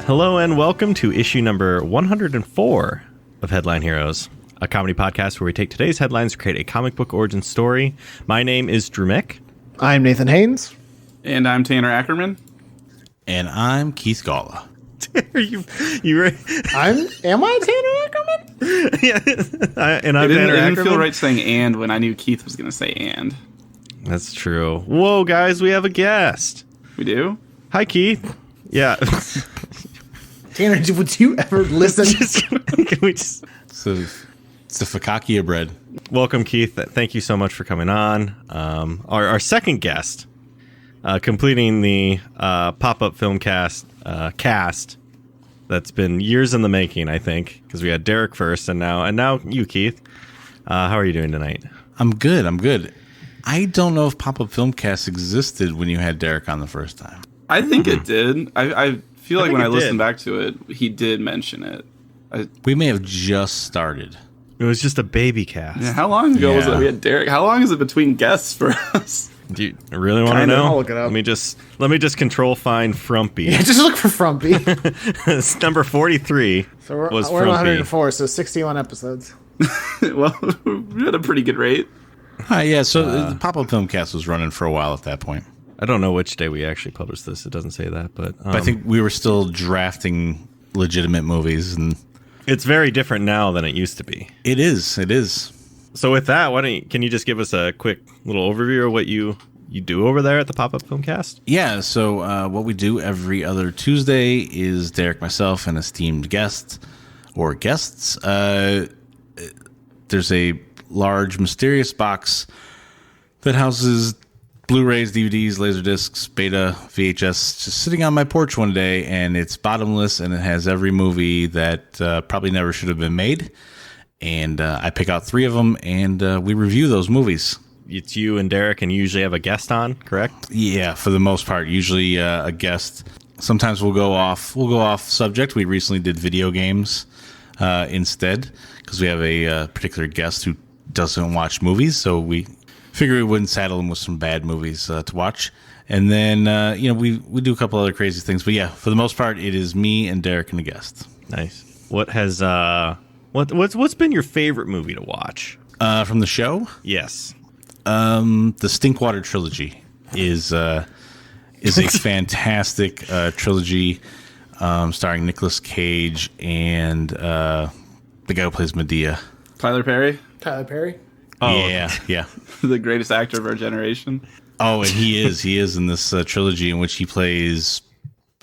Hello and welcome to issue number 104 of Headline Heroes, a comedy podcast where we take today's headlines to create a comic book origin story. My name is Drew Mick. I'm Nathan Haynes. And I'm Tanner Ackerman. And I'm Keith Galla. Am I Tanner Ackerman? Yeah, and I'm Tanner It Ackerman. didn't feel right saying "and" when I knew Keith was going to say "and." That's true. Whoa, guys, we have a guest. We do? Hi, Keith. Yeah. Tanner, would you ever listen? Can we just... So it's the Fakakia bread. Welcome, Keith. Thank you so much for coming on. Our second guest, completing the pop-up film cast that's been years in the making, I think, because we had Derek first, and now you, Keith. How are you doing tonight? I'm good. I don't know if pop-up filmcast existed when you had Derek on the first time. I think it did. I feel like when I listened did. back to it, he did mention it. We may have just started. It was just a baby cast. Yeah, how long ago was it Yeah. that we had Derek? How long is it between guests for us? Do you really want to Kinda. know? I'll look it up. Let me just control find Frumpy. Yeah, just look for Frumpy. It's number 43. So we're was on Frumpy. 104, so 61 episodes. Well, we had a pretty good rate. Hi, yeah, so the pop-up filmcast was running for a while at that point. I don't know which day we actually published this. It doesn't say that, but But I think we were still drafting legitimate movies, and it's very different now than it used to be. it is. So with that, can you just give us a quick little overview of what you do over there at the Pop-Up Filmcast? Yeah, so what we do every other Tuesday is Derek, myself, and esteemed guests. There's a large, mysterious box that houses Blu-rays, DVDs, Laserdiscs, Beta, VHS, just sitting on my porch one day, and it's bottomless, and it has every movie that probably never should have been made. And I pick out 3 of them, and we review those movies. It's you and Derek, and you usually have a guest on, correct? Yeah, for the most part, usually a guest. Sometimes we'll go off subject. We recently did video games instead because we have a particular guest who doesn't watch movies, so we figure we wouldn't saddle him with some bad movies to watch. And then we do a couple other crazy things, but yeah, for the most part, it is me and Derek and the guest. Nice. What has what's been your favorite movie to watch? From the show, Yes. the Stinkwater trilogy is a fantastic trilogy starring Nicolas Cage and the guy who plays Medea. Tyler Perry, Tyler Perry. Oh, Yeah. the greatest actor of our generation. Oh, and he is in this trilogy in which he plays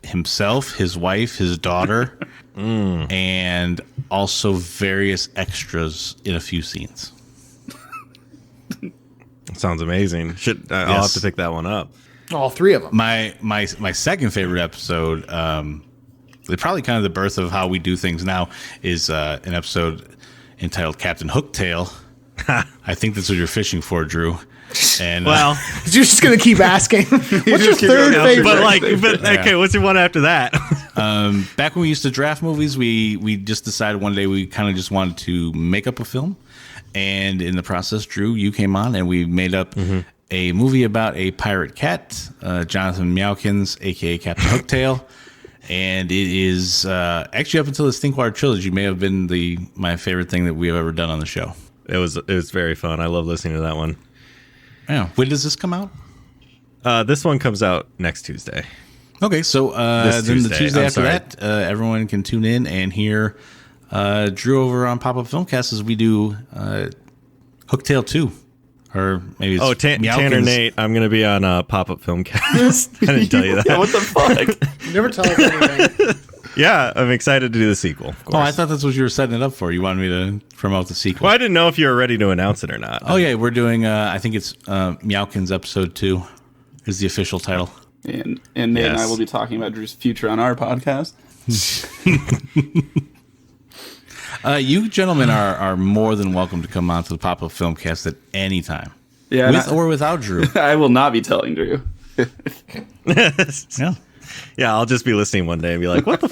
himself, his wife, his daughter, and also various extras in a few scenes. Sounds amazing. I'll have to pick that one up. All 3 of them. My second favorite episode, probably kind of the birth of how we do things now, is an episode entitled Captain Hooktail. I think that's what you're fishing for, Drew. And Well, You're just going to keep asking. What's your keep third going after favorite? okay, what's the one after that? back when we used to draft movies, we just decided one day we kind of just wanted to make up a film. And in the process, Drew, you came on and we made up a movie about a pirate cat, Jonathan Meowkins, a.k.a. Captain Hooktail. And it is actually, up until the Stinkwater trilogy, may have been my favorite thing that we have ever done on the show. It was very fun. I love listening to that one. Yeah. When does this come out? This one comes out next Tuesday. Okay, so then the Tuesday I'm after sorry. that, everyone can tune in and hear Drew over on Pop-Up Filmcast as we do Hooktail 2. Or maybe it's Tanner Nate, I'm going to be on Pop-Up Filmcast. I didn't tell you that. Yeah, what the fuck? You never tell us anything. Yeah, I'm excited to do the sequel. Of course. Oh, I thought that's what you were setting it up for. You wanted me to promote the sequel. Well, I didn't know if you were ready to announce it or not. Oh, yeah, we're doing, I think it's Meowkins Episode 2 is the official title. And Nate and I Yes. will be talking about Drew's future on our podcast. You gentlemen are more than welcome to come on to the Pop-Up Filmcast at any time. Yeah, With or without Drew. I will not be telling Drew. Yeah. Yeah, I'll just be listening one day and be like, what the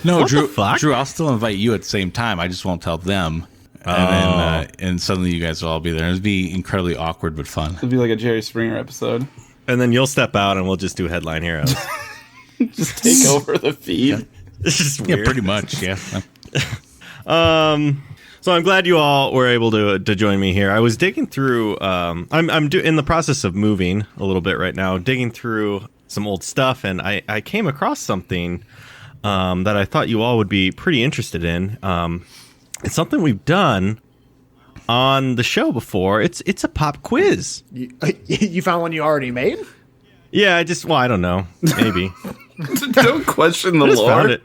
No, What Drew, the fuck? Drew, I'll still invite you at the same time. I just won't tell them. And then and suddenly you guys will all be there. It'll be incredibly awkward but fun. It'll be like a Jerry Springer episode. And then you'll step out and we'll just do Headline Heroes. Just take over the feed. It's just Yeah, weird. pretty much. Yeah. So I'm glad you all were able to join me here. I was digging through. I'm in the process of moving a little bit right now, digging through some old stuff, and I came across something that I thought you all would be pretty interested in. It's something we've done on the show before. It's a pop quiz. You found one you already made? Yeah, I don't know. Maybe. Don't question the I just lore. found it.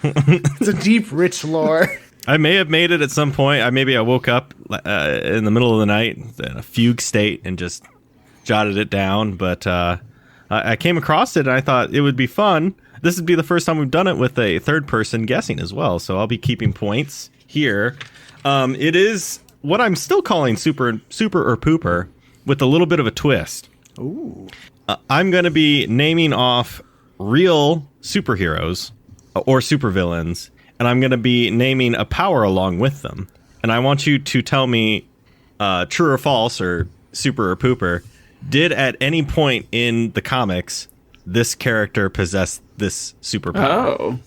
It's a deep, rich lore. I may have made it at some point. I woke up in the middle of the night in a fugue state and just jotted it down. But I came across it and I thought it would be fun. This would be the first time we've done it with a third person guessing as well. So I'll be keeping points here. It is what I'm still calling super or pooper with a little bit of a twist. Ooh. I'm going to be naming off real superheroes or supervillains, and I'm going to be naming a power along with them. And I want you to tell me true or false, or super or pooper, did at any point in the comics this character possess this superpower? Oh.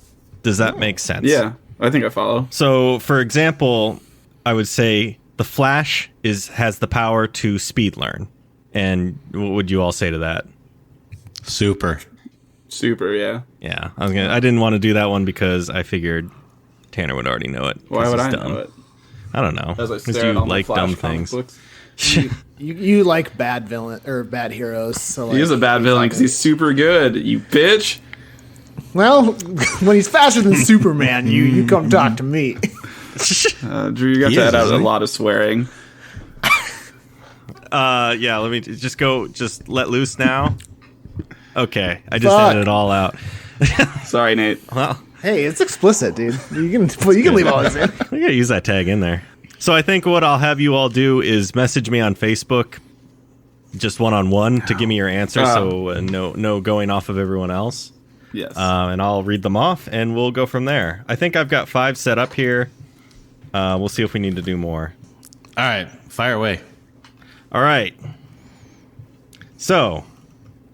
Does that make sense? Yeah, I think I follow. So, for example, I would say the Flash has the power to speed learn. And what would you all say to that? Super. Super, yeah. Yeah, I didn't want to do that one because I figured Tanner would already know it. Why 'cause would he's I dumb. know it? I don't know. As I Because stare you at all my like Flash dumb comic things. books. You like bad villain or bad heroes. So He is a bad villain because he's super good, you bitch. Well, when he's faster than Superman, you come talk to me. Drew, you got He to is, add out isn't a he? lot of swearing. Yeah, let me just let loose now. Okay, I just Fuck. edited it all out. Sorry, Nate. Well, Hey, it's explicit, dude. You can leave all this in. we gotta use that tag in there. So I think what I'll have you all do is message me on Facebook, just one-on-one, to give me your answer. So no going off of everyone else. Yes. And I'll read them off, and we'll go from there. I think I've got 5 set up here. We'll see if we need to do more. All right. Fire away. All right. So,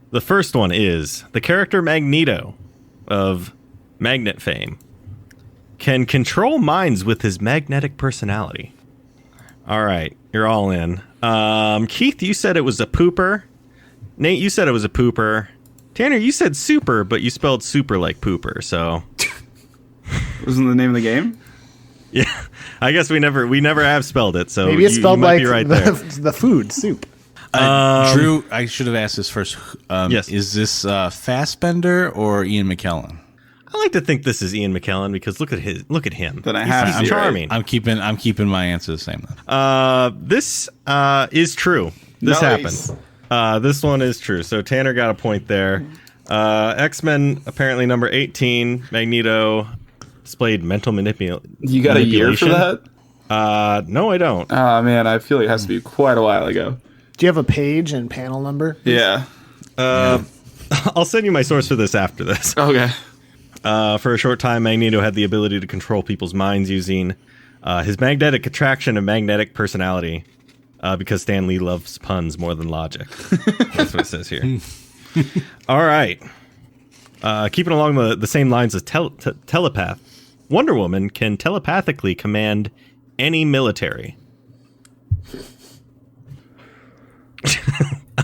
the first one is the character Magneto of Magnet fame can control minds with his magnetic personality. All right, you're all in. Keith, you said it was a pooper. Nate, you said it was a pooper. Tanner, you said super, but you spelled super like pooper, so Wasn't the name of the game? yeah. I guess we never have spelled it, so Maybe it's you spelled might like be right there. the food soup. Drew, I should have asked this first. Yes. Is this Fassbender or Ian McKellen? I like to think this is Ian McKellen because look at him. Then I He's- have to he's be right. charming. I'm keeping my answer the same then. This is true. This Nice. happened. This one is true. So Tanner got a point there. X-Men, apparently number 18, Magneto displayed mental manipulation. You got a year for that? No, I don't. Oh, man, I feel like it has to be quite a while ago. Do you have a page and panel number? Yeah. I'll send you my source for this after this. Okay. For a short time, Magneto had the ability to control people's minds using his magnetic attraction and magnetic personality, because Stan Lee loves puns more than logic. That's what it says here. All right. Keeping along the same lines as telepath, Wonder Woman can telepathically command any military.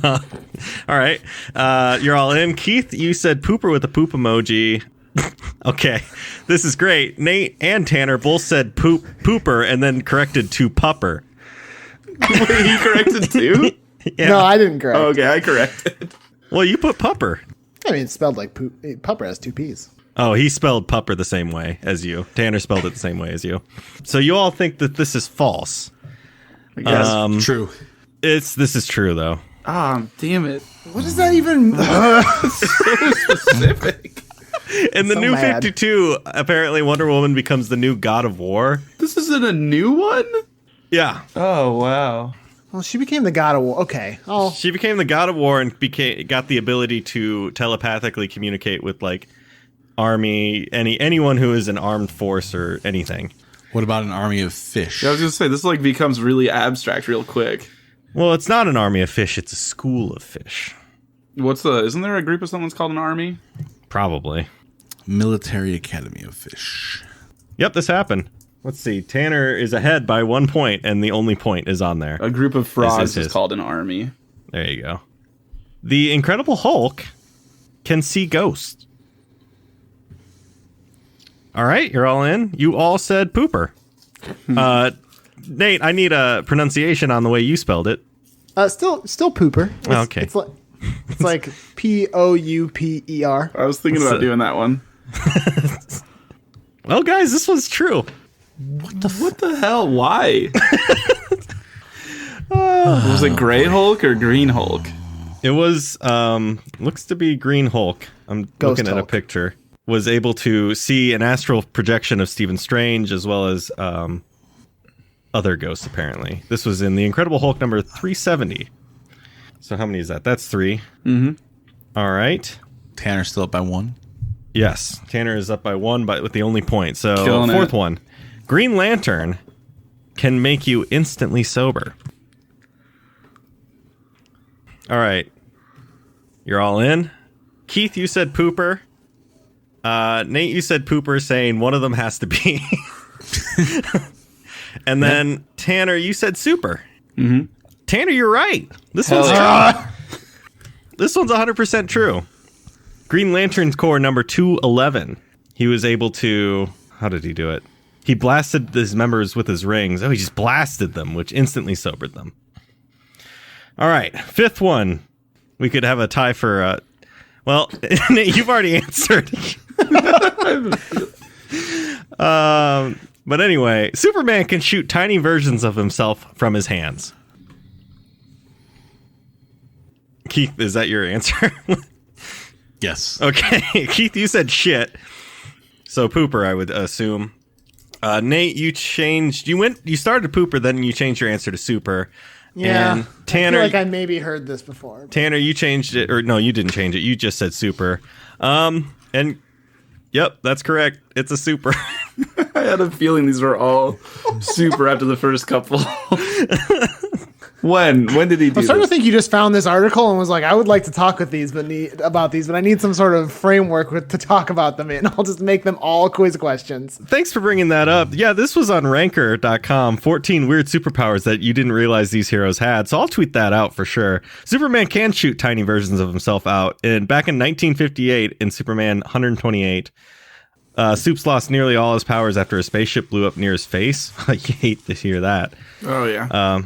All right. You're all in. Keith, you said pooper with a poop emoji. Okay, this is great. Nate and Tanner both said pooper and then corrected to pupper. Wait, he corrected too? Yeah. No, I didn't correct. Oh, okay, I corrected. Well, you put pupper. I mean, it's spelled like poop. Pupper has 2 P's. Oh, he spelled pupper the same way as you. Tanner spelled it the same way as you. So you all think that this is false. I guess. True. This is true though. Damn it. What does that even? Specific. In the So new mad. 52, apparently Wonder Woman becomes the new god of war. This isn't a new one? Yeah. Oh, wow. Well, she became the god of war. Okay. Oh, She became the god of war and got the ability to telepathically communicate with like army, anyone who is an armed force or anything. What about an army of fish? Yeah, I was gonna say, this like becomes really abstract real quick. Well, it's not an army of fish, it's a school of fish. Isn't there a group of someone's called an army? Probably. Military Academy of Fish. Yep, this happened. Let's see. Tanner is ahead by 1 point, and the only point is on there. A group of frogs his. is called an army. There you go. The Incredible Hulk can see ghosts. All right, you're all in. You all said pooper. Nate, I need a pronunciation on the way you spelled it. Still pooper. Okay. It's like Pouper. I was thinking about doing that one. Well, guys, this one's true. What the hell? Why? Was it Gray Hulk or Green Hulk? It was, looks to be Green Hulk. I'm Ghost looking at a Hulk. picture. Was able to see an astral projection of Stephen Strange as well as other ghosts, apparently. This was in The Incredible Hulk number 370. So how many is that? That's 3. Mm-hmm. All right. Tanner's still up by 1. Yes, Tanner is up by 1, but with the only point. So Killing fourth it. one. Green Lantern can make you instantly sober. All right. You're all in. Keith, you said pooper. Nate, you said pooper, saying one of them has to be. And then Tanner, you said super. Mm-hmm. Tanner, you're right. This Hell one's yeah. This one's 100% true. Green Lantern's Corps number 211. He was able to... How did he do it? He blasted his members with his rings. Oh, he just blasted them, which instantly sobered them. All right, fifth one. We could have a tie for... well, Nate, you've already answered. But anyway, Superman can shoot tiny versions of himself from his hands. Keith, is that your answer? Yes. Okay, Keith, you said shit. So pooper, I would assume. Nate, you changed. You started pooper, then you changed your answer to super. Yeah. And Tanner, I feel like I maybe heard this before. Tanner, you changed it, or no, you didn't change it. You just said super. And yep, that's correct. It's a super. I had a feeling these were all super after the first couple. When did he do I'm starting this? to think you just found this article and was like, I would like to talk with about these, but I need some sort of framework to talk about them in. I'll just make them all quiz questions. Thanks for bringing that up. Yeah, this was on ranker.com. 14 weird superpowers that you didn't realize these heroes had. So I'll tweet that out for sure. Superman can shoot tiny versions of himself out. And back in 1958, in Superman 128, Supes lost nearly all his powers after a spaceship blew up near his face. I hate to hear that. Oh, yeah.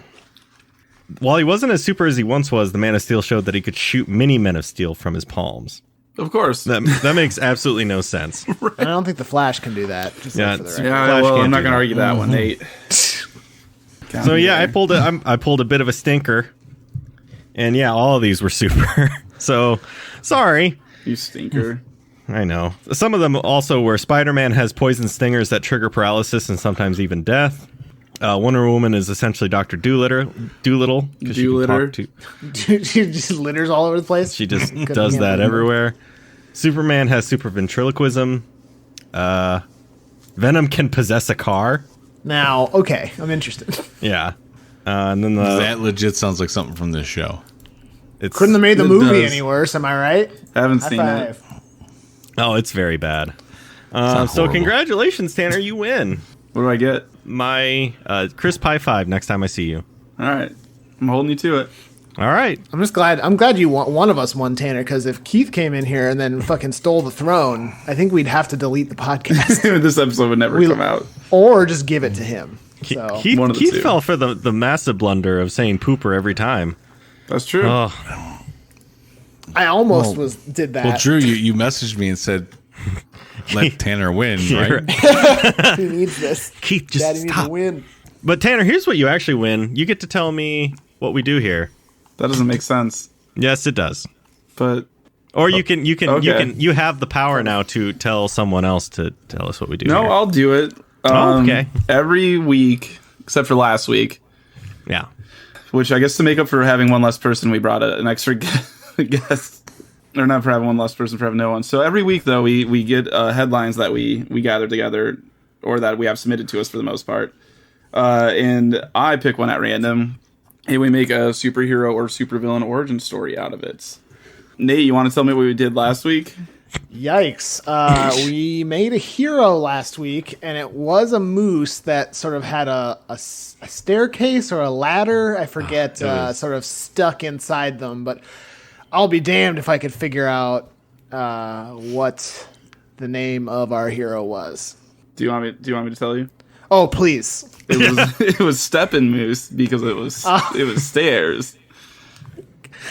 While he wasn't as super as he once was, the Man of Steel showed that he could shoot mini Men of Steel from his palms. Of course. That makes absolutely no sense. And I don't think the Flash can do that. Just Yeah, for the record. Yeah, Flash well, can't I'm not do going to that. argue that one, Nate. So yeah, I pulled a bit of a stinker, and yeah, all of these were super. So sorry. You stinker. I know. Some of them also were Spider-Man has poison stingers that trigger paralysis and sometimes even death. Wonder Woman is essentially Dr. Doolittle. 'Cause she can talk to- She just litters all over the place. She just Couldn't does handle that it. everywhere. Superman has super ventriloquism. Venom can possess a car. Now, okay, I'm interested. Yeah. And then That legit sounds like something from this show. it's Couldn't have made the It movie does. any worse, am I right? Haven't High seen it. five. Oh, it's very bad. Sounds So horrible. congratulations, Tanner, you win. What do I get? My Chris Pie 5 next time I see you. All right. I'm holding you to it. All right. I'm just glad. I'm glad you won, one of us won, Tanner. Because if Keith came in here and then fucking stole the throne, I think we'd have to delete the podcast This episode would never come out. or just give it to him. So Keith, one of the Keith two. fell for the massive blunder of saying pooper every time. That's true. Oh, I almost did that. Well, Drew, you messaged me and said, let Tanner win, right? He needs this. Keith, just Daddy needs stop. to win. But Tanner, here's what you actually win. You get to tell me what we do here. That doesn't make sense. Yes, it does. But Or you can okay. you have the power now to tell someone else to tell us what we do. no, here. I'll do it. Okay. Every week, except for last week, Yeah. which I guess to make up for having one less person, we brought an extra guest. Or not for having one less person, for having no one. So every week, though, we get headlines that we gather together, or that we have submitted to us for the most part. And I pick one at random, and we make a superhero or supervillain origin story out of it. Nate, you want to tell me what we did last week? Yikes. We made a hero last week, and it was a moose that sort of had a staircase or a ladder, I forget, sort of stuck inside them. But I'll be damned if I could figure out what the name of our hero was. Do you want me to tell you? Oh, please. It was Steppin' Moose because it was stairs.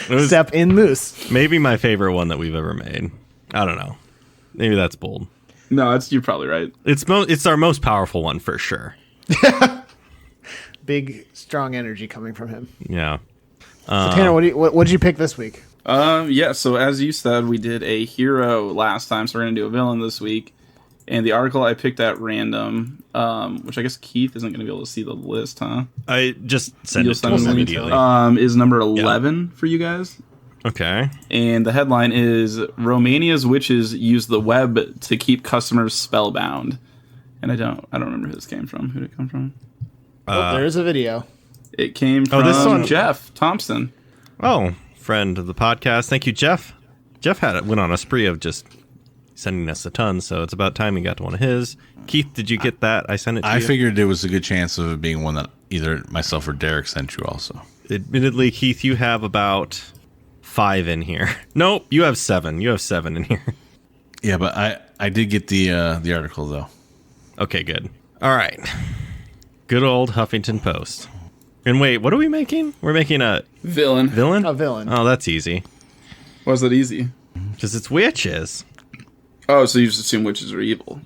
It was Step in moose. maybe my favorite one that we've ever made. I don't know. Maybe that's bold. No, you're probably right. It's our most powerful one for sure. Big, strong energy coming from him. Yeah. So Tanner, what did you pick this week? Yeah, so as you said, we did a hero last time, so we're going to do a villain this week. And the article I picked at random, which I guess Keith isn't going to be able to see the list, huh? I just send You'll it to send him it immediately. Is number 11 for you guys. Okay. And the headline is Romania's witches use the web to keep customers spellbound. And I don't remember who this came from. Who did it come from? There is a video. It came from this one- Jeff Thompson. Oh, friend of the podcast. Thank you, Jeff. Jeff went on a spree of just sending us a ton, so it's about time he got to one of his. Keith, did you get that? I sent it to you. I figured there was a good chance of it being one that either myself or Derek sent you also. Admittedly, Keith, you have about 5 in here. Nope, you have 7. You have 7 in here. Yeah, but I did get the article, though. Okay, good. All right. Good old Huffington Post. And wait, what are we making? We're making a Villain. villain? A villain. Oh, that's easy. Was it easy? Because it's witches. Oh, so you just assume witches are evil.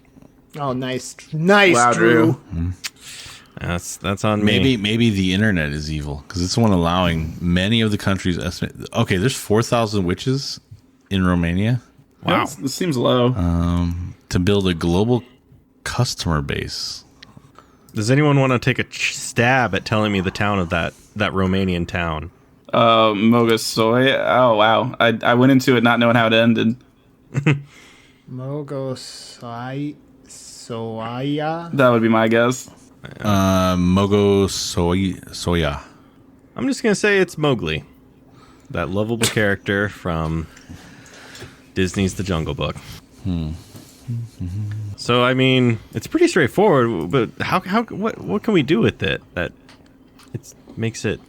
Oh, nice. Nice, Wow, Drew. That's on me. Maybe the internet is evil because it's the one allowing many of the countries. Okay, there's 4,000 witches in Romania Wow. This seems low. to build a global customer base. Does anyone want to take a stab at telling me the town of that Romanian town? Mogosoy. Oh, wow. I went into it not knowing how it ended. Soya. That would be my guess. Soya. I'm just going to say it's Mowgli. That lovable character from Disney's The Jungle Book. So, I mean, it's pretty straightforward, but what can we do with it that it makes it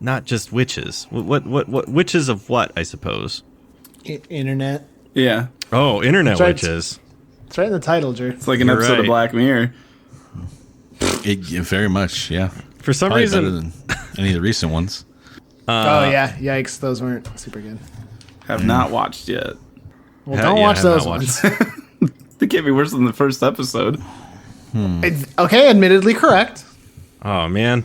not just witches? What witches of what, I suppose? Internet. Yeah. Oh, internet That's right. witches. It's right in the title, Drew. It's like an You're episode of right. Black Mirror. Very much, yeah. For some Probably reason, better than any of the recent ones. Oh, yeah. Yikes. Those weren't super good. Have not watched yet. Well, don't watch have not those watched. ones. They can't be worse than the first episode. Okay, admittedly correct. Oh man,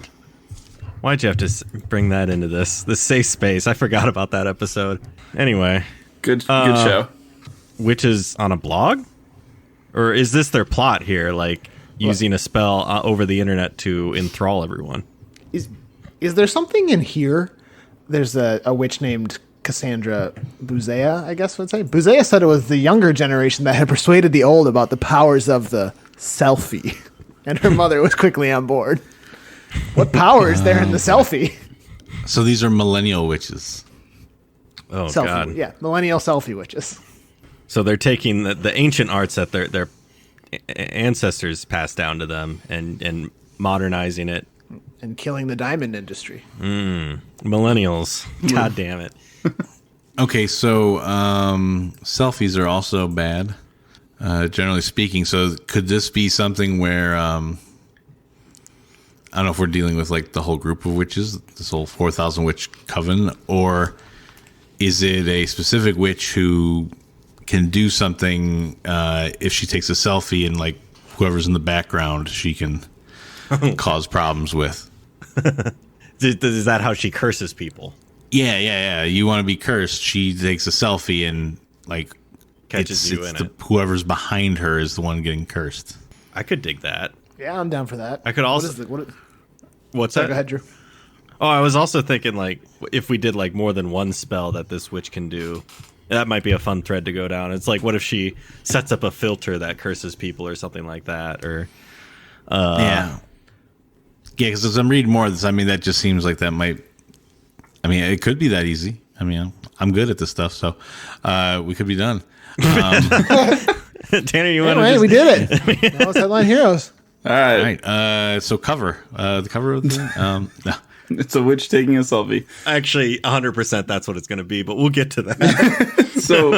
why'd you have to bring that into this safe space? I forgot about that episode. Anyway, Good show. witches on a blog, or is this their plot here? Like using a spell over the internet to enthrall everyone. Is there something in here? There's a witch named Cassandra Buzea, I guess would say. Buzea said it was the younger generation that had persuaded the old about the powers of the selfie. And her mother was quickly on board. What power is there in the selfie? So these are millennial witches. Oh Selfie, god. yeah, millennial selfie witches. So they're taking the ancient arts that their ancestors passed down to them and modernizing it. And killing the diamond industry. Millennials. God damn it. Okay, so selfies are also bad, generally speaking. So could this be something where I don't know if we're dealing with like the whole group of witches, this whole 4,000 witch coven, or is it a specific witch who can do something if she takes a selfie and like whoever's in the background she can cause problems with? Is that how she curses people? Yeah. You want to be cursed. She takes a selfie and like Catches you in it. Whoever's behind her is the one getting cursed. I could dig that. Yeah, I'm down for that. I could also- What's Sorry, that? go ahead, Drew. Oh, I was also thinking like if we did like more than one spell that this witch can do, that might be a fun thread to go down. It's like what if she sets up a filter that curses people or something like that, or Yeah, because as I'm reading more of this, I mean that just seems like that might. I mean, it could be that easy. I mean, I'm good at this stuff, so we could be done. Tanner, you want to? Anyway, we did it. That was Headline Heroes. All right. So the cover of the thing. No. It's a witch taking a selfie. Actually, 100% that's what it's going to be, but we'll get to that. So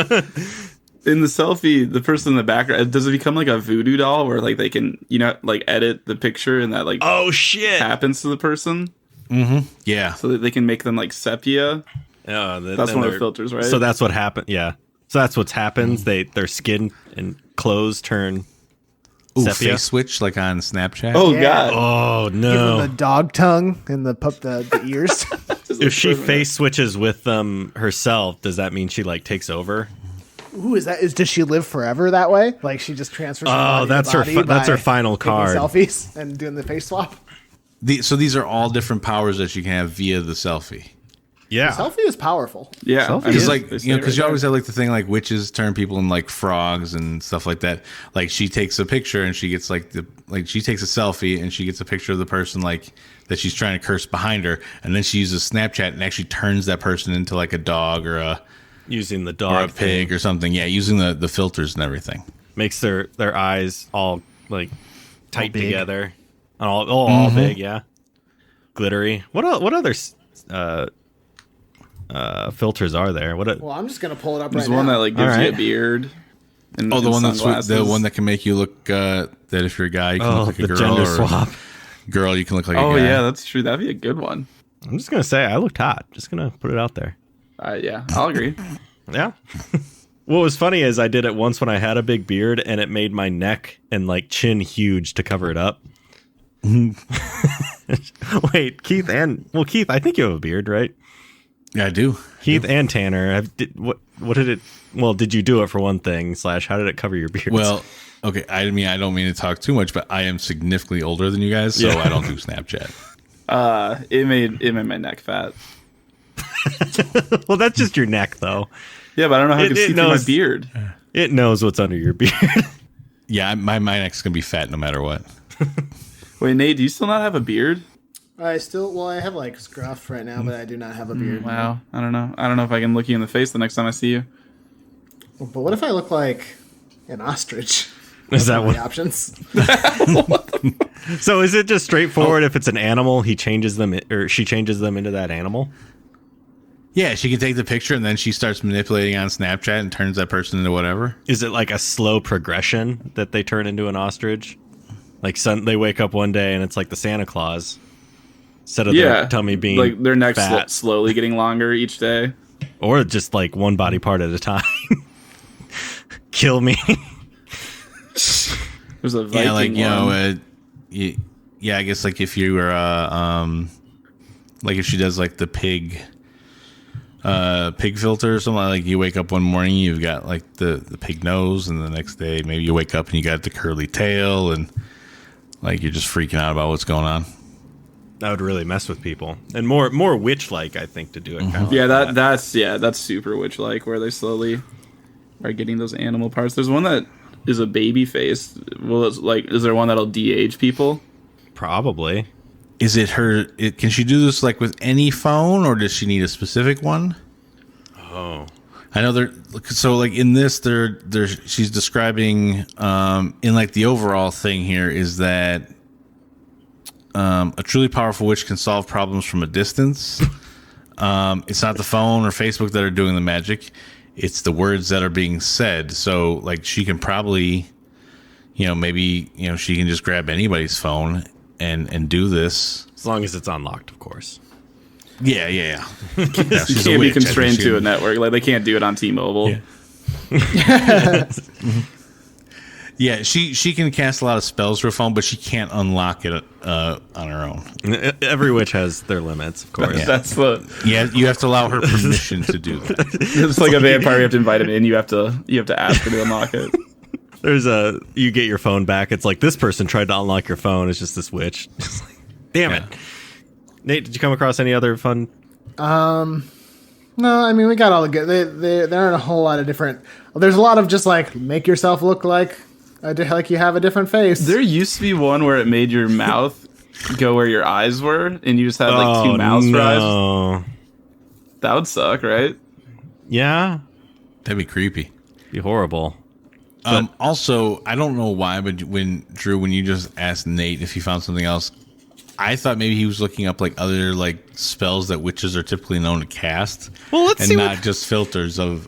in the selfie, the person in the background, does it become like a voodoo doll where like they can, like edit the picture and that like oh shit happens to the person? Mm-hmm. Yeah. So that they can make them like sepia. That's one of the filters, right? So that's what happened. Yeah. So that's what happens. Their skin and clothes turn sepia. Face switch like on Snapchat. Oh Yeah. god. Oh Give no. them the dog tongue and the ears. If she face switches with them herself, does that mean she like takes over? Ooh, does she live forever that way? Like she just transfers. Her body that's to her. body That's her by final taking card. selfies and doing the face swap. So these are all different powers that you can have via the selfie. Yeah. Selfie is powerful. Yeah. Selfie Because is- like because you always have like the thing like witches turn people into like frogs and stuff like that. Like she takes a picture and she gets she takes a selfie and she gets a picture of the person like that she's trying to curse behind her, and then she uses Snapchat and actually turns that person into like a dog or a Using the or dog a pig thing or something. Yeah, using the filters and everything. makes their eyes all like tight big. together, all big. Yeah. Glittery. What other filters are there? Well, I'm just gonna pull it up There's right one now. that like gives All you a right. beard. And, Oh, the and one that's sunglasses. the one that can make you look that if you're a guy you can look like a the girl, gender or swap. girl you can look like Oh a guy. yeah, that's true. That'd be a good one. I'm just gonna say I looked hot. Just gonna put it out there. Yeah, I'll agree. Yeah. What was funny is I did it once when I had a big beard, and it made my neck and like chin huge to cover it up. Wait, Keith, I think you have a beard, right? Yeah, I do. Keith and Tanner, what did it? Well, did you do it for one thing? / how did it cover your beards? Well, okay. I mean, I don't mean to talk too much, but I am significantly older than you guys, so Yeah. I don't do Snapchat. It made my neck fat. well, that's just your neck, though. Yeah, but I don't know how I It- can it see through my knows- beard. It knows what's under your beard. Yeah, my neck's gonna be fat no matter what. Wait, Nate, do you still not have a beard? I have like scruff right now, but I do not have a beard. Wow, I don't know. I don't know if I can look you in the face the next time I see you. But what if I look like an ostrich? Is that The what? options? So is it just straightforward? If it's an animal, he changes them, or she changes them into that animal. Yeah, she can take the picture and then she starts manipulating on Snapchat and turns that person into whatever. Is it like a slow progression that they turn into an ostrich? Like they wake up one day and it's like the Santa Claus. Instead of their tummy being like their neck's fat, slowly getting longer each day. or just like one body part at a time. Kill me. There's a Viking Yeah, like one. yeah, I guess like if you were like if she does like the pig filter or something, like you wake up one morning you've got like the pig nose, and the next day maybe you wake up and you got the curly tail, and like you're just freaking out about what's going on. That would really mess with people, and more witch-like, I think, to do it. Kind of Yeah, like that's super witch-like, where they slowly are getting those animal parts. There's one that is a baby face. Well, it's like, is there one that'll de-age people? Probably. Is it her? Can she do this like with any phone, or does she need a specific one? Oh, I know they're so like in this they're she's describing in like the overall thing here is that a truly powerful witch can solve problems from a distance. It's not the phone or Facebook that are doing the magic. It's the words that are being said. So like she can probably, maybe, she can just grab anybody's phone and do this. as long as it's unlocked, of course. Yeah. You She's a can't be witch, constrained I to a assume. network. Like, they can't do it on T-Mobile. Yeah. Yeah, she can cast a lot of spells for a phone, but she can't unlock it on her own. Every witch has their limits, of course. Yeah. That's the. Yeah, you have to allow her permission to do that. It's like a vampire. You have to invite him in. You have to ask her to unlock it. You get your phone back. It's like, this person tried to unlock your phone. It's just this witch. It's like, damn it. Nate, did you come across any other fun? No, I mean, we got all the good. There aren't a whole lot of different. There's a lot of just like make yourself look like you have a different face. There used to be one where it made your mouth go where your eyes were, and you just had like two mouths for eyes. no. That would suck, right? Yeah, That'd be creepy. be horrible. Also, I don't know why, but when you just asked Nate if he found something else, I thought maybe he was looking up like other like spells that witches are typically known to cast. Well, let's and see not just filters of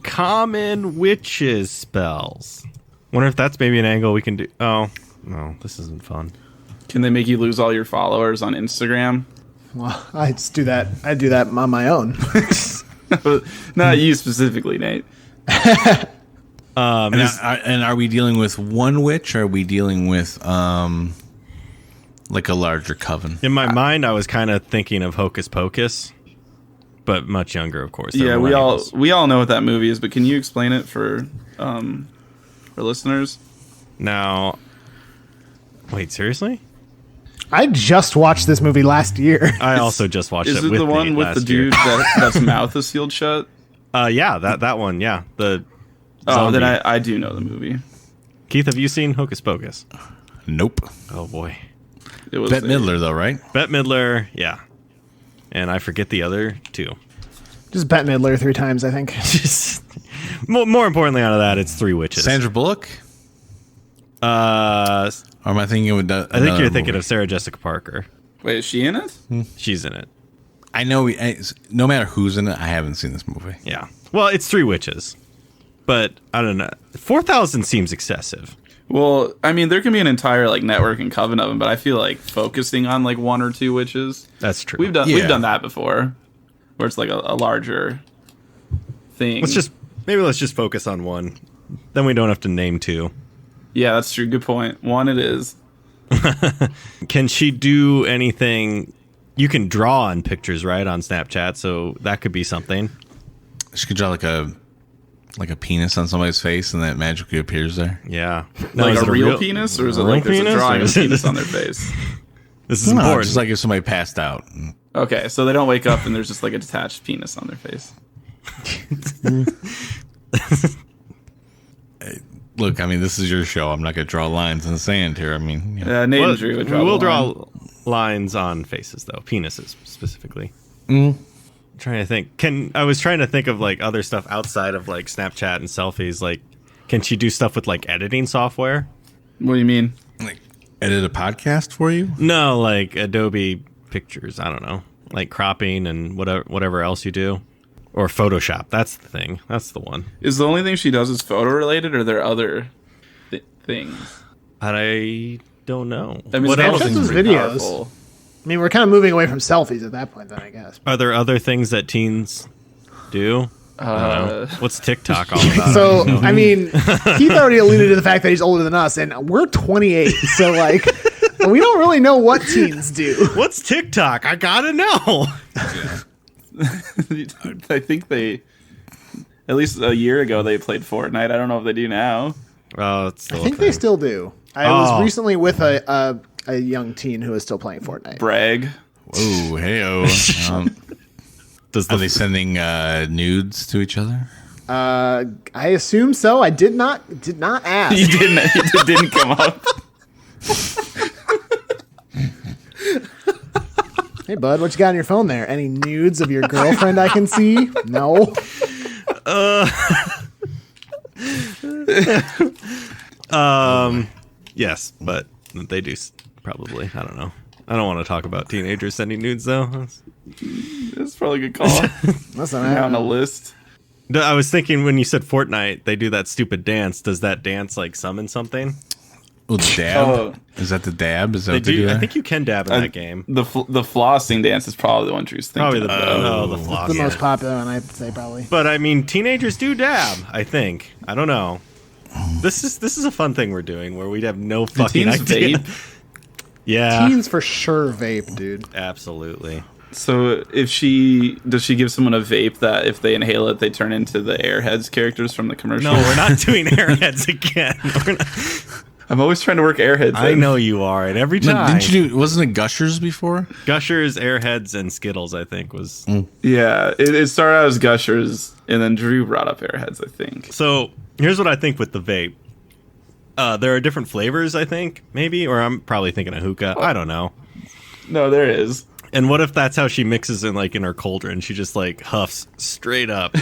common witches spells. Wonder if that's maybe an angle we can do. Oh no, this isn't fun. Can they make you lose all your followers on Instagram? Well, I just do that. I do that on my own. Not you specifically, Nate. and are we dealing with one witch, or are we dealing with like a larger coven? In my mind, I was kind of thinking of Hocus Pocus, but much younger, of course. Yeah, we all know what that movie is, but can you explain it for listeners? Now, wait, seriously? I just watched this movie last year. I also just watched it. Is it with the one Nate with the last year. dude that's mouth is sealed shut? Yeah, that one. Yeah, the. Oh, zombie. then I do know the movie. Keith, have you seen Hocus Pocus? Nope. Oh boy, It was Bette Midler, though, right? Bette Midler. Yeah, and I forget the other two. Just Bette Midler 3 times, I think. Just more importantly, out of that, it's 3 witches. Sandra Bullock? Or am I thinking of I think you're thinking of Sarah Jessica Parker. Wait, is she in it? She's in it. I know. No matter who's in it, I haven't seen this movie. Yeah. Well, it's 3 witches, but I don't know. 4,000 seems excessive. Well, I mean, there can be an entire like network and coven of them, but I feel like focusing on like 1 or 2 witches. That's true. We've done that before, where it's like a larger thing. Let's just focus on 1. Then we don't have to name 2. Yeah, that's true. Good point. 1 it is. Can she do anything? You can draw on pictures, right, on Snapchat, so that could be something. She could draw like a penis on somebody's face, and that magically appears there. Yeah. Like is a it real penis, or is it real like there's a penis, drawing or of is it- penis on their face? This is No, important. just like if somebody passed out. Okay, so they don't wake up and there's just like a detached penis on their face. Look, I mean, this is your show. I'm not going to draw lines in the sand here. I mean, you know. Nate Well, and Drew would we draw will the line. draw lines on faces, though. Penises, specifically. Mm. I'm trying to think. I was trying to think of like other stuff outside of like Snapchat and selfies. Like, can she do stuff with like editing software? What do you mean? like edit a podcast for you. No, like Adobe Pictures. I don't know, like cropping and whatever else you do, or Photoshop. That's the thing. That's the one. Is the only thing she does is photo related, or are there other things? I don't know. I mean, What Snapchat's else? Those pretty videos. powerful. I mean, we're kind of moving away from selfies at that point, then, I guess. Are there other things that teens do? I don't know. What's TikTok all about? So, I mean, Keith already alluded to the fact that he's older than us, and we're 28. So, like, we don't really know what teens do. What's TikTok? I gotta know. I think they, at least a year ago, they played Fortnite. I don't know if they do now. Oh, it's still I think they still do. I was recently with a young teen who is still playing Fortnite. Brag. Oh, hey-o. Are they sending nudes to each other? I assume so. I did not ask. It didn't come up. Hey, bud, what you got on your phone there? Any nudes of your girlfriend I can see? No. Yes, but they do probably. I don't know. I don't want to talk about teenagers sending nudes though. That's probably a good call. Listen, Now on a list. I was thinking when you said Fortnite, they do that stupid dance. Does that dance like summon something? Oh, the dab? Oh. Is that the dab? Is that They what they do do. I there? think you can dab in that game. The flossing dance is probably the one Drew's thinking. Probably the of. the floss. the most popular one, I'd say, probably. But I mean, teenagers do dab. I think. I don't know. This is a fun thing we're doing where we'd have no fucking teens idea. vape? Yeah, Teens for sure vape, dude. absolutely. So does she give someone a vape that if they inhale it, they turn into the Airheads characters from the commercial? No, we're not doing Airheads again. We're not. I'm always trying to work Airheads. I in. know you are, and every No, time. didn't you do? Wasn't it Gushers before? Gushers, Airheads, and Skittles, I think, was. Yeah, it started out as Gushers, and then Drew brought up Airheads, I think. So here's what I think with the vape. There are different flavors, I think, maybe, or I'm probably thinking of hookah. I don't know. No, there is. And what if that's how she mixes in like in her cauldron? She just like huffs straight up.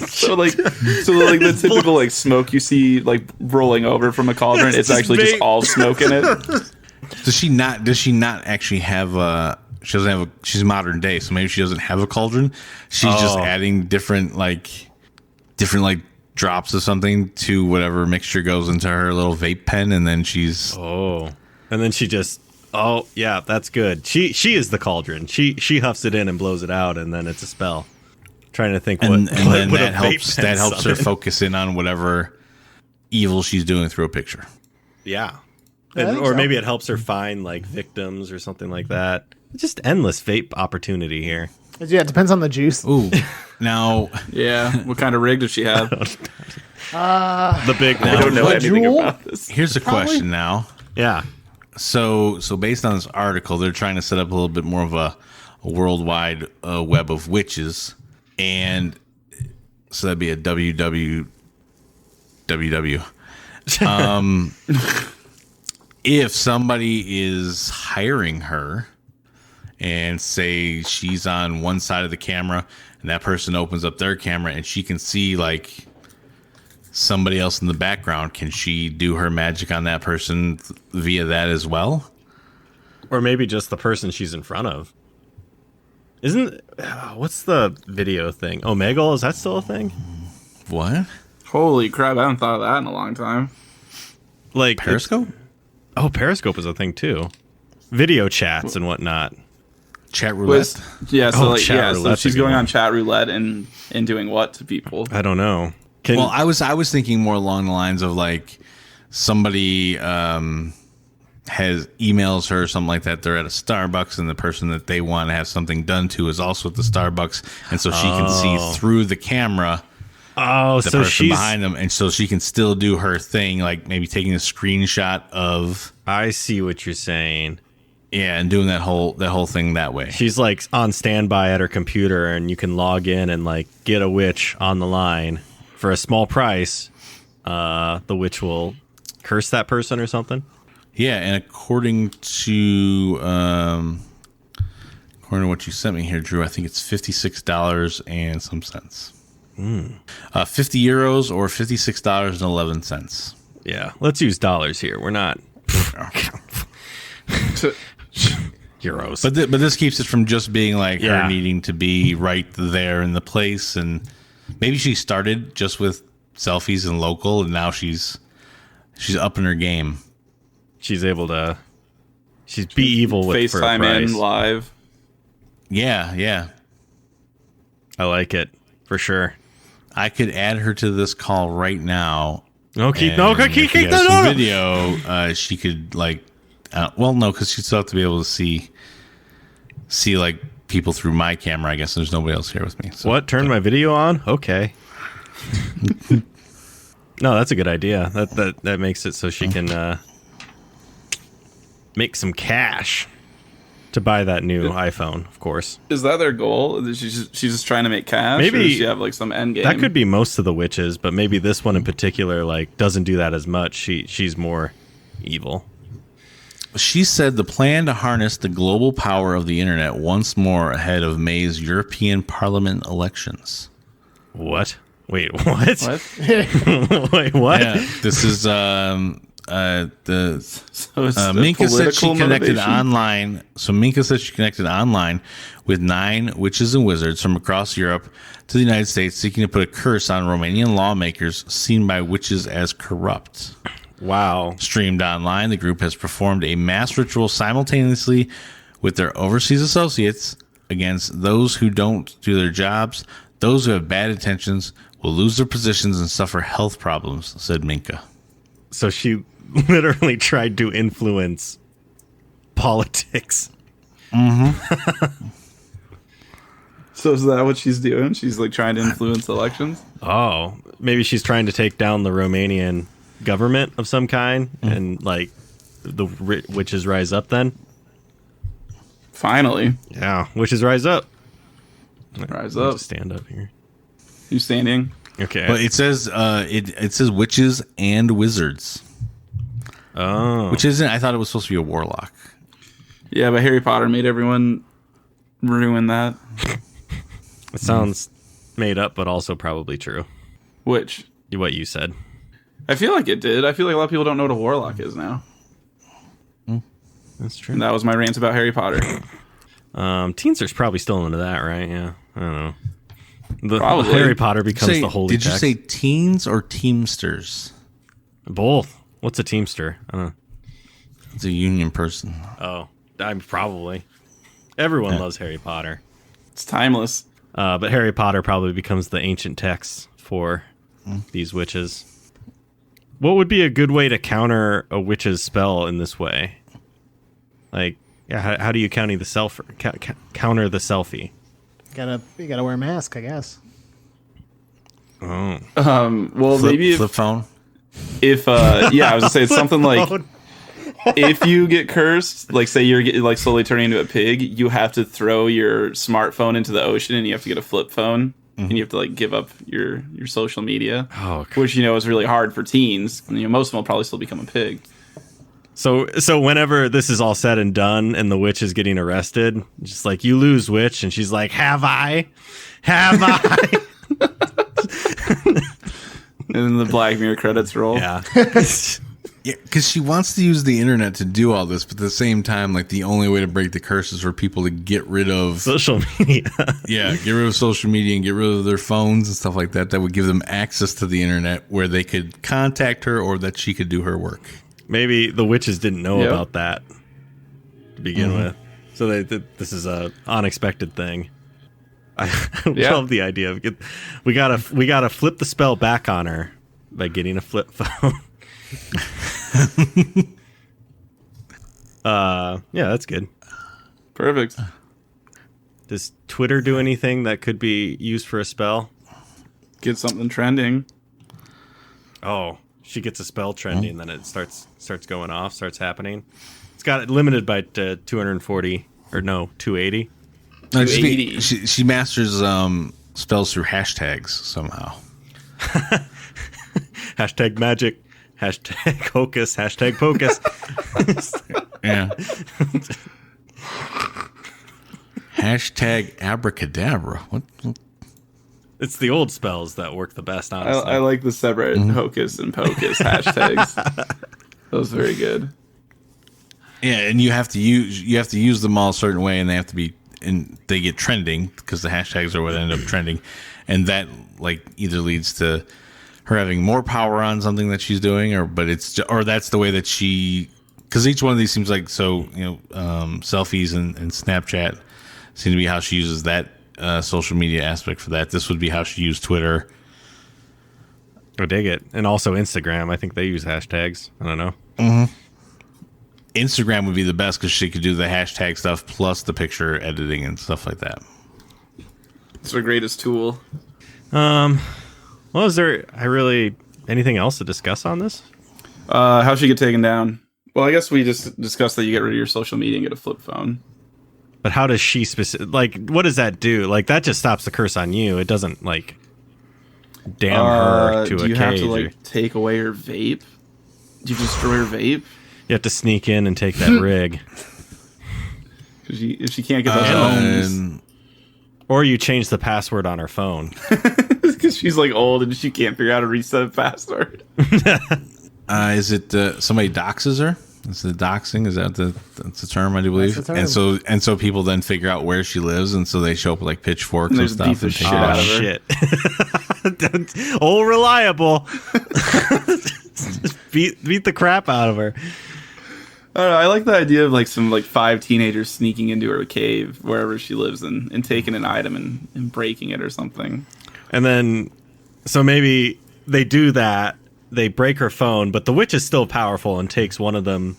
So like the typical like smoke you see like rolling over from a cauldron, it's actually just all smoke in it. Does she not actually have she doesn't have she's modern day, so maybe she doesn't have a cauldron. She's just adding different drops of something to whatever mixture goes into her little vape pen, and then she's and then she just yeah, that's good. She is the cauldron. She huffs it in and blows it out, and then it's a spell. Trying to think then what that helps her focus in on whatever evil she's doing through a picture. Yeah. Or maybe it helps her find like victims or something like that. Just endless vape opportunity here. Yeah, it depends on the juice. Ooh. Now, yeah, what kind of rig does she have? The big one. I don't know anything Juul? about this. here's a question now. Yeah. So based on this article, they're trying to set up a little bit more of a worldwide web of witches, and so that'd be a www. If somebody is hiring her, and say she's on one side of the camera, and that person opens up their camera, and she can see like somebody else in the background, can she do her magic on that person via that as well? Or maybe just the person she's in front of. What's the video thing? Omegle, is that still a thing? What? Holy crap, I haven't thought of that in a long time. Like Periscope? Periscope is a thing too. Video chats and whatnot. Chat roulette? So roulette's she's a good going one. on chat roulette and doing what to people? I don't know. Well, I was thinking more along the lines of like somebody has emails her or something like that. They're at a Starbucks, and the person that they want to have something done to is also at the Starbucks, and so she can see through the camera the so person she's behind them, and so she can still do her thing, like maybe taking a screenshot of I see what you're saying. and doing that whole thing that way. She's like on standby at her computer, and you can log in and like get a witch on the line for a small price. The witch will curse that person or something. Yeah, and according to what you sent me here, Drew, I think it's $56 and some cents. 50 euros or $56.11. Yeah, let's use dollars here. We're not euros. But this keeps it from just being like Yeah. her needing to be right there in the place, and maybe she started just with selfies and local, and now she's up in her game. She's able to. She's be evil with for a FaceTime price. in live. Yeah. I like it for sure. I could add her to this call right now. Keep If she has the some door. video. She could like, no, because she'd still have to be able to see like people through my camera. I guess there's nobody else here with me. So. What? Turn my video on? Okay. No, that's a good idea. That makes it so she can make some cash to buy that new iPhone, of course. Is that their goal? She's just trying to make cash? Maybe or does she have like some end game? That could be most of the witches, but maybe this one in particular like doesn't do that as much. She's more evil. She said the plan to harness the global power of the internet once more ahead of May's European Parliament elections. What? Wait, what? What? Wait, what? Yeah, this is So it's the Minka said she political connected motivation? online. So Minka said she connected online with 9 witches and wizards from across Europe to the United States, seeking to put a curse on Romanian lawmakers seen by witches as corrupt. Wow. Streamed online, the group has performed a mass ritual simultaneously with their overseas associates against those who don't do their jobs. Those who have bad intentions will lose their positions and suffer health problems, said Minka. So she literally tried to influence politics. So is that what she's doing? She's like trying to influence elections? Oh, maybe she's trying to take down the Romanian government of some kind, and like the witches rise up then. Finally. Yeah, witches rise up. Rise I'll up. just stand up here. You standing? Okay. But it says it says witches and wizards, Oh, which isn't. I thought it was supposed to be a warlock. Yeah, but Harry Potter made everyone ruin that. It sounds made up, but also probably true. Which? What you said. I feel like it did. I feel like a lot of people don't know what a warlock is now. That's true. And that was my rant about Harry Potter. Teens are probably still into that, right? Yeah, I don't know. Probably. Harry Potter becomes the holy text. Did you say teens or teamsters? Both. What's a teamster? I don't know. It's a union person. Oh, I'm probably. Everyone loves Harry Potter. It's timeless. But Harry Potter probably becomes the ancient text for these witches. What would be a good way to counter a witch's spell in this way? Like, how do you counter the counter the selfie? You gotta wear a mask, I guess. Oh. Well, maybe flip phone. If I was gonna say it's something like if you get cursed, like say you're like slowly turning into a pig, you have to throw your smartphone into the ocean, and you have to get a flip phone, and you have to like give up your social media, which is really hard for teens. Most of them will probably still become a pig. So whenever this is all said and done and the witch is getting arrested, just like, you lose, witch, and she's like, have I? And then the Black Mirror credits roll. Yeah. Yeah, because she wants to use the internet to do all this, but at the same time, like, the only way to break the curse is for people to get rid of social media. Yeah, get rid of social media and get rid of their phones and stuff like that. That would give them access to the internet where they could contact her or that she could do her work. Maybe the witches didn't know about that to begin with, so this is a unexpected thing. I love the idea of we gotta flip the spell back on her by getting a flip phone. Yeah, that's good. Perfect. Does Twitter do anything that could be used for a spell? Get something trending. Oh, she gets a spell trending, then it starts going off, starts happening. It's got it limited by 240 or no 280. No, she masters spells through hashtags somehow. Hashtag magic. Hashtag Hocus. Hashtag Pocus. Yeah. Hashtag Abra Kadabra. What? It's the old spells that work the best, honestly. I like the separate Hocus and Pocus hashtags. That was very good. Yeah, and you have to use them all a certain way, and they get trending because the hashtags are what end up trending, and that like either leads to her having more power on something that she's doing, or that's the way that she, because each one of these seems like selfies and Snapchat seem to be how she uses that social media aspect for that. This would be how she used Twitter. I dig it. And also Instagram. I think they use hashtags. I don't know. Mm-hmm. Instagram would be the best because she could do the hashtag stuff plus the picture editing and stuff like that. It's her greatest tool. Well, is there anything else to discuss on this? How she get taken down? Well, I guess we just discussed that you get rid of your social media and get a flip phone. But how does she what does that do? Like, that just stops the curse on you. It doesn't damn her to a cage. Do you have to take away her vape? Do you destroy her vape? You have to sneak in and take that rig. Because if she can't get those ohms. Or you change the password on her phone. Because she's old and she can't figure out how to reset a password. Is it somebody doxes her? Is it doxing? Is that that's the term, I do believe? That's the term. And so people then figure out where she lives, and so they show up with pitchforks and stuff. Beat the shit out of her. Shit. Old reliable. beat the crap out of her. I don't know, I like the idea of some 5 teenagers sneaking into her cave wherever she lives and taking an item and breaking it or something. And then, so maybe they do that. They break her phone, but the witch is still powerful and takes one of them,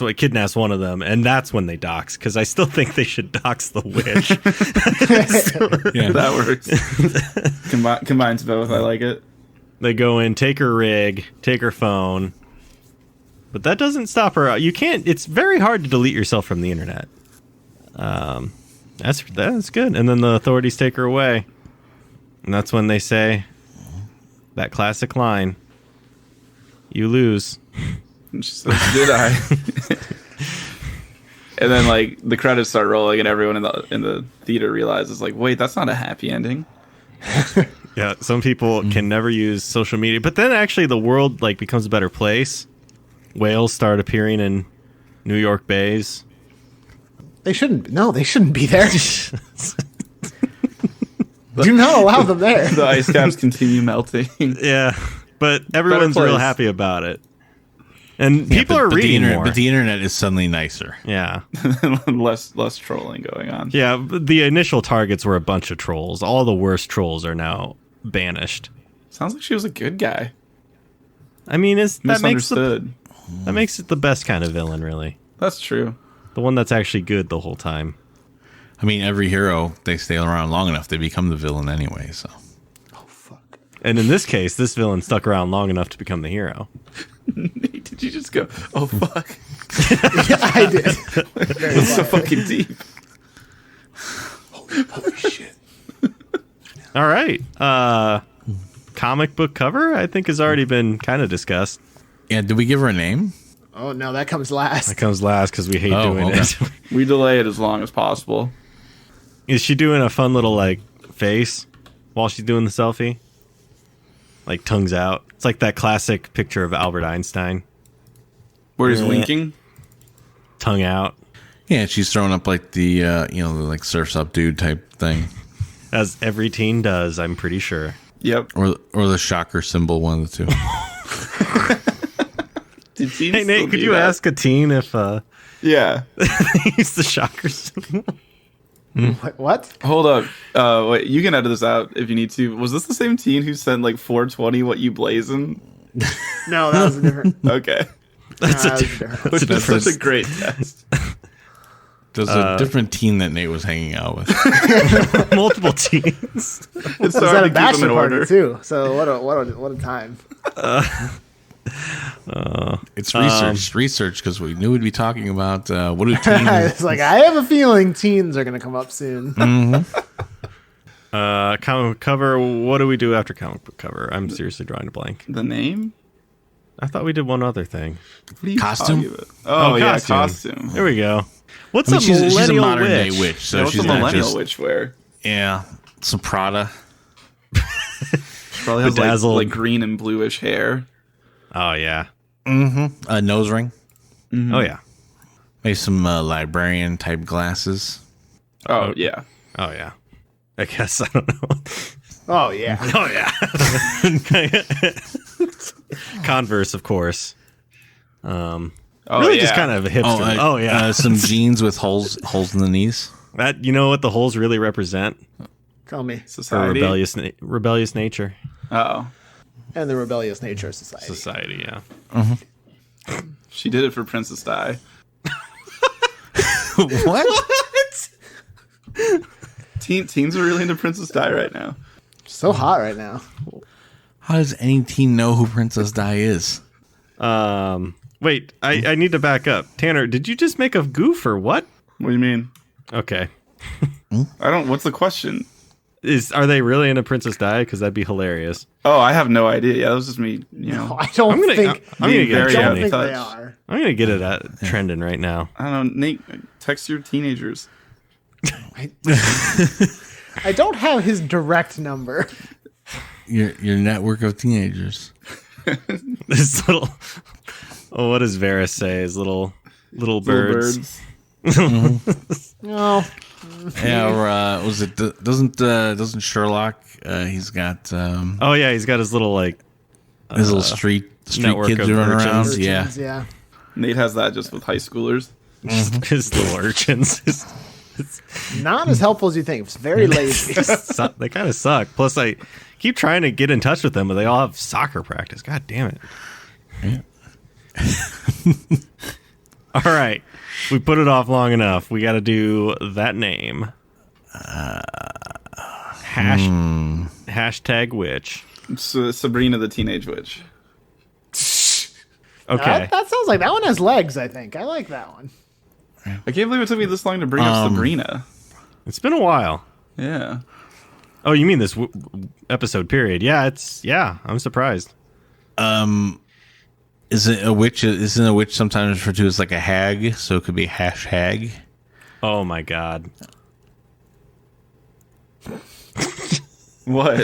kidnaps one of them, and that's when they dox. Because I still think they should dox the witch. Yeah, that works. Combines both. I like it. They go in, take her rig, take her phone, but that doesn't stop her. You can't. It's very hard to delete yourself from the internet. That's good. And then the authorities take her away. And that's when they say that classic line, "You lose." And she says, "Did I?" And then like the credits start rolling, and everyone in the theater realizes like, wait, that's not a happy ending. Yeah, some people can never use social media, but then actually the world like becomes a better place. Whales start appearing in New York bays. They shouldn't. No, they shouldn't be there. Do not allow them there. The ice caps continue melting. Yeah, but everyone's place. real happy about it. And people are reading more. But the internet is suddenly nicer. Yeah. less trolling going on. Yeah, but the initial targets were a bunch of trolls. All the worst trolls are now banished. Sounds like she was a good guy. I mean, that Misunderstood. makes it the best kind of villain, really. That's true. The one that's actually good the whole time. I mean, every hero, they stay around long enough, they become the villain anyway, so. Oh fuck! And in this case, this villain stuck around long enough to become the hero. Nate, did you just go, "Oh fuck"? Yeah, I did. It's so fucking deep. Holy shit! All right. Comic book cover, I think, has already been kind of discussed. Yeah, did we give her a name? Oh no, that comes last. That comes last because we hate doing okay. it. We delay it as long as possible. Is she doing a fun little like face while she's doing the selfie? Like tongues out. It's like that classic picture of Albert Einstein. Where he's winking. Tongue out. Yeah, she's throwing up like the, the like surf's up dude type thing. As every teen does, I'm pretty sure. Yep. Or the shocker symbol, one of the two. Did teens Hey, Nate, still could do you that? ask a teen if Yeah. they use the shocker symbol? What? Hold up. Wait, you can edit this out if you need to. Was this the same teen who sent like 420 what you blazing? No, that was a different. Okay. That's Nah, a that was different. Which is difference. such a great test. There's a different teen that Nate was hanging out with. Multiple teens. It's Was hard at to a keep them bachelor in party order. too? So what a time. It's research because we knew we'd be talking about what do teens. It's like I have a feeling teens are gonna come up soon. Comic book cover. What do we do after comic book cover? I'm seriously drawing a blank. The name? I thought we did one other thing. What are you Costume? talking about? Oh, yeah, costume. costume. There we go. What's I mean, a she's a millennial modern witch? day witch, so What's she's a not millennial just witch wear? yeah, some Prada. She probably has Bedazzled. like green and bluish hair. Oh yeah. A nose ring. Oh yeah. Maybe some librarian type glasses. Oh, yeah. Oh yeah. I guess I don't know. Oh yeah. Oh yeah. Converse, of course. Oh, Really, yeah. just kind of a hipster. Some jeans with holes in the knees. That, you know what the holes really represent? Tell me. Her Society. rebellious nature. Oh. And the rebellious nature of society. Society, yeah. She did it for Princess Di. What? Teens are really into Princess Di right now. So hot right now. How does any teen know who Princess Di is? Wait, I need to back up. Tanner, did you just make a goof or what? What do you mean? Okay. What's the question? Are they really into Princess Di? Because that'd be hilarious. Oh, I have no idea. Yeah, that was just me, I don't I'm gonna think. I'm gonna being get very it I don't trending. think touch. they are. I'm gonna get it trending right now. I don't know. Nate, text your teenagers. I don't have his direct number. Your network of teenagers. This little. Oh, what does Varys say? His little birds. No. Yeah, or was it doesn't Sherlock? He's got Oh yeah, he's got his little like his little street network kids of running around. urchins. Yeah, Urchins, yeah. Nate has that just with high schoolers. his little urchins. Not as helpful as you think. It's very lazy. They kind of suck. Plus, I keep trying to get in touch with them, but they all have soccer practice. God damn it! All right, we put it off long enough. We got to do that name. Hashtag witch. Sabrina the Teenage Witch. Okay. That sounds like that one has legs, I think. I like that one. I can't believe it took me this long to bring up Sabrina. It's been a while. Yeah. Oh, you mean this episode period? Yeah, I'm surprised. Isn't a witch sometimes referred to as like a hag? So it could be hashtag. Oh my god. What?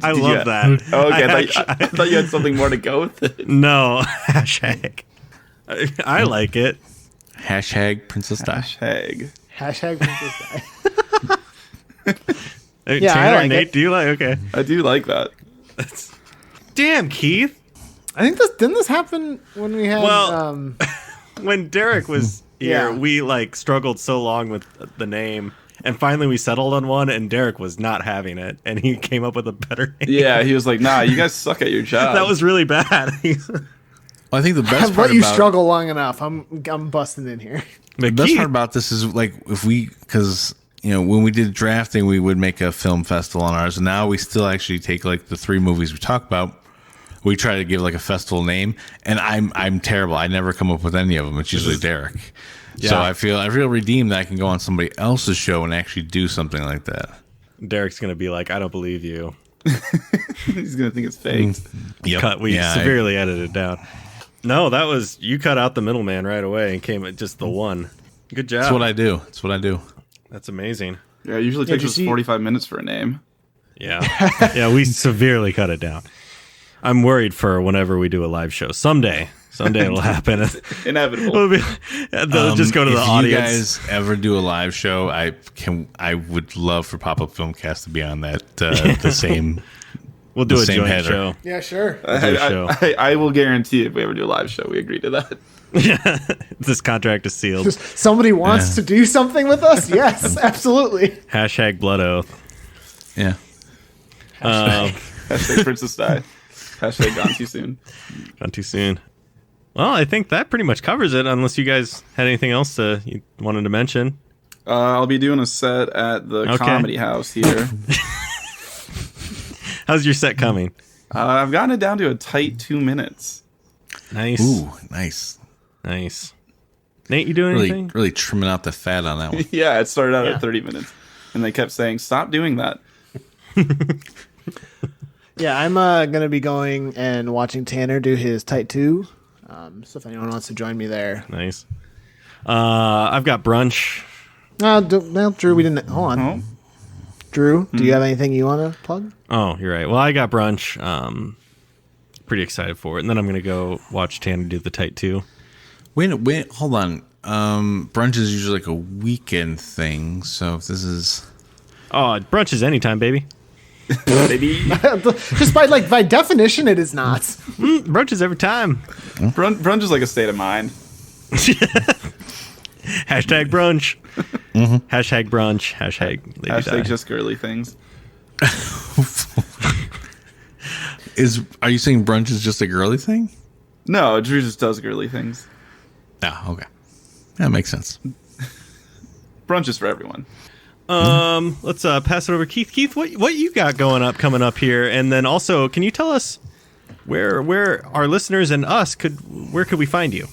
I love that. Oh, okay, I thought you had something more to go with it. No, hashtag. I like it. Hashtag Princess Di. Hashtag Princess Di. Yeah, I like Nate, it. do you like? Okay. I do like that. Damn, Keith. I think didn't this happen when we had Well, when Derek was here, Yeah. we like struggled so long with the name, and finally we settled on one. And Derek was not having it, and he came up with a better name. Yeah, he was like, "Nah, you guys suck at your job." That was really bad. Well, I think the best I've part let you about struggle long enough. I'm busting in here. the best part about this is like because when we did drafting, we would make a film festival on ours, and now we still actually take like the 3 movies we talk about. We try to give like a festival name, and I'm terrible. I never come up with any of them. It's usually Derek. Yeah. So I feel redeemed that I can go on somebody else's show and actually do something like that. Derek's gonna be like, I don't believe you. He's gonna think it's fake. Yep. We severely edited it down. No, that was you cut out the middleman right away and came at just the one. Good job. That's what I do. That's amazing. Yeah, it usually takes did us you see- 45 minutes for a name. Yeah. Yeah, we severely cut it down. I'm worried for whenever we do a live show. Someday it'll happen. Inevitable. They'll just go to the if audience. you guys ever do a live show, I would love for Pop-Up Filmcast to be on that the same. We'll do the a same joint header. show. Yeah, sure. do a show. I will guarantee if we ever do a live show, we agree to that. This contract is sealed. Just somebody wants to do something with us? Yes, absolutely. Hashtag blood oath. Yeah. Hashtag Princess Di. Hashtag gone too soon. Gone too soon. Well, I think that pretty much covers it, unless you guys had anything else you wanted to mention. I'll be doing a set at the Comedy House here. How's your set coming? I've gotten it down to a tight 2 minutes. Nice. Ooh, nice. Nice. Nate, you doing anything? Really trimming out the fat on that one. Yeah, it started out at 30 minutes. And they kept saying, stop doing that. Yeah, I'm going to be going and watching Tanner do his Tight 2. So if anyone wants to join me there. Nice. I've got brunch. Well, Drew, we didn't. Hold on. Oh. Drew, do you have anything you want to plug? Oh, you're right. Well, I got brunch. Pretty excited for it. And then I'm going to go watch Tanner do the Tight 2. Wait, hold on. Brunch is usually like a weekend thing, so if this is... Oh, brunch is anytime, baby. Baby. Just by definition, it is not. Brunch is every time. Brunch is like a state of mind. Hashtag brunch. Hashtag brunch. Hashtag lady Hashtag die. just girly things. Are you saying brunch is just a girly thing? No, Drew just does girly things. Oh, okay. That makes sense. Brunch is for everyone. Let's pass it over to Keith. Keith, what you got coming up here? And then also, can you tell us where our listeners and us could we find you?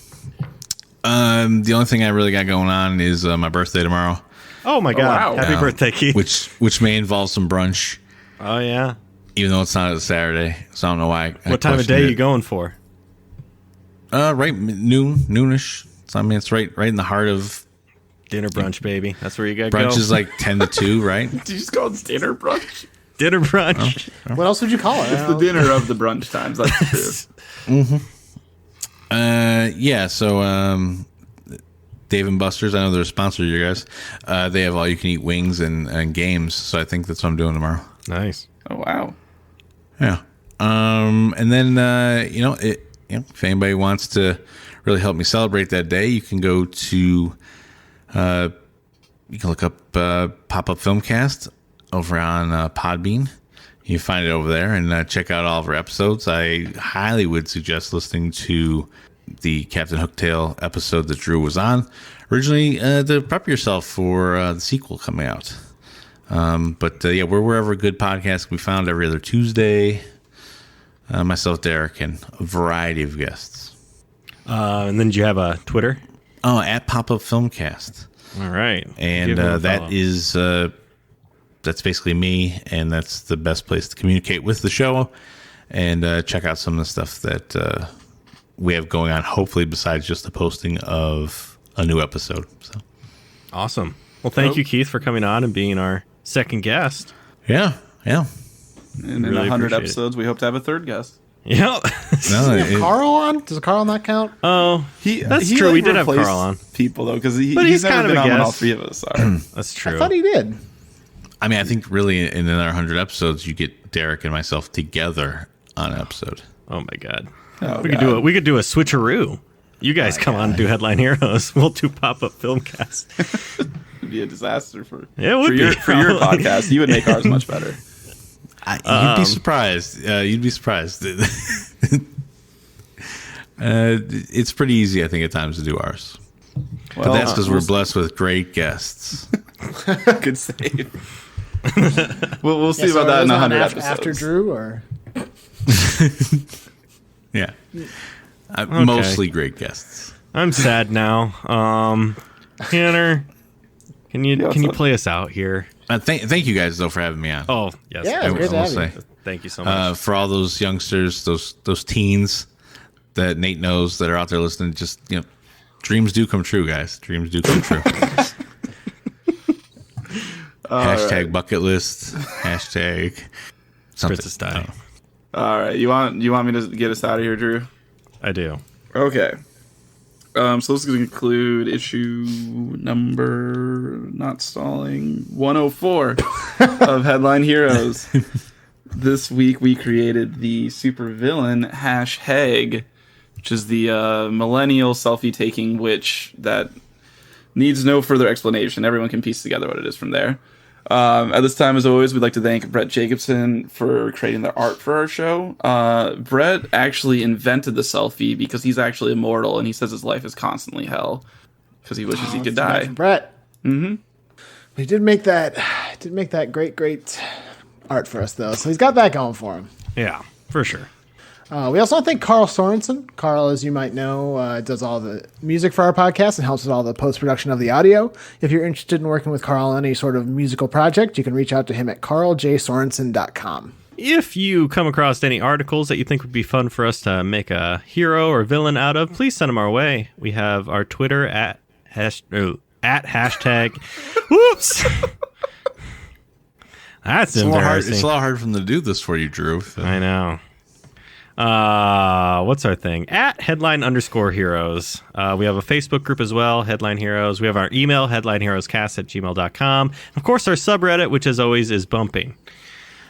The only thing I really got going on is my birthday tomorrow, Oh my God! wow. Happy birthday, Keith! which may involve some brunch, Oh yeah. even though it's not a Saturday. So I don't know why. What time of day are you going for? Right noonish. So I mean, it's right in the heart of Dinner brunch, baby. That's where you got to brunch. go. Is like 10 to 2, right? Did you just call it dinner brunch? Dinner brunch. What else would you call it? It's the dinner of the brunch times. That's true. Yeah. So Dave and Buster's, I know they're a sponsor of you guys. They have all you can eat wings and games. So I think that's what I'm doing tomorrow. Nice. Oh, wow. Yeah. And then if anybody wants to really help me celebrate that day, you can go to you can look up Pop-Up Filmcast over on Podbean. You can find it over there and check out all of our episodes. I highly would suggest listening to the Captain Hooktail episode that Drew was on originally to prep yourself for the sequel coming out. But we're wherever good podcasts can be found every other Tuesday. Myself, Derek, and a variety of guests. And then do you have a Twitter? Oh, at Pop-Up Filmcast. All right. And Give him a that follow. is that's basically me, and that's the best place to communicate with the show and check out some of the stuff that we have going on, hopefully, besides just the posting of a new episode. So Awesome. Well, thank you, Keith, for coming on and being our second guest. yeah. And in Really 100 appreciate it. episodes, we hope to have a third guest. Yep. No, it- Carl on? Does Carl not count? Oh, that's he, true. like, We did have replaced Carl on. people though, because But he's he's never kind of been a on when all guest. three of us are. That's true. I thought he did. I mean, I think really in another 100 episodes, you get Derek and myself together on an episode. Oh my god. Oh, We could do a switcheroo. You guys come on and do Headline Heroes. We'll do pop-up filmcast. It'd be a disaster for Yeah, it would be. for your podcast. You would make ours much better. You'd be surprised. You'd be surprised. It's pretty easy, I think, at times to do ours. Well, But that's because we're blessed with great guests. good save. we'll see Yeah, so about that are in those on 100 episodes. After Drew, or Yeah. Mostly great guests. I'm sad now. Tanner, can you play us out here? Thank you guys, though, for having me on. Oh, yes. Yeah, I it's will great to have say. you. Thank you so much. For all those youngsters, those teens that Nate knows that are out there listening, just, dreams do come true, guys. Dreams do come true. Hashtag bucket list. Hashtag something. Princess Di. All right, you want me to get us out of here, Drew? I do. Okay. So this is going to conclude issue number, not stalling, 104 of Headline Heroes. This week we created the supervillain hashtag, which is the millennial selfie-taking witch that needs no further explanation. Everyone can piece together what it is from there. At this time, as always, we'd like to thank Brett Jacobson for creating the art for our show. Brett actually invented the selfie because he's actually immortal, and he says his life is constantly hell because he wishes he could die. Brett. Mm-hmm. He did make that great art for us, though. So he's got that going for him. Yeah, for sure. We also want to thank Carl Sorensen. Carl, as you might know, does all the music for our podcast and helps with all the post-production of the audio. If you're interested in working with Carl on any sort of musical project, you can reach out to him at carljsorensen.com. If you come across any articles that you think would be fun for us to make a hero or villain out of, please send them our way. We have our Twitter at hashtag. Whoops. That's embarrassing. It's a lot hard for them to do this for you, Drew. I know. What's our thing? At headline_heroes. We have a Facebook group as well, Headline Heroes. We have our email, headlineheroescast@gmail.com. Of course, our subreddit, which as always is bumping.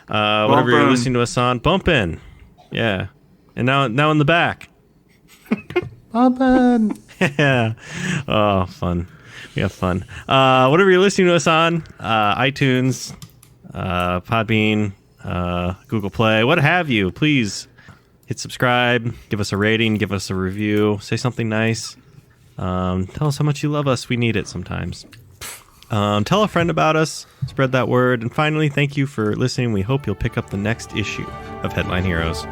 Whatever you're listening to us on, bumping. Yeah. And now in the back. Bumpin'. Yeah. Oh, fun. We have fun. Whatever you're listening to us on, iTunes, Podbean, Google Play, what have you, please hit subscribe, give us a rating, give us a review, say something nice. Tell us how much you love us. We need it sometimes. Tell a friend about us, spread that word. And finally, thank you for listening. We hope you'll pick up the next issue of Headline Heroes.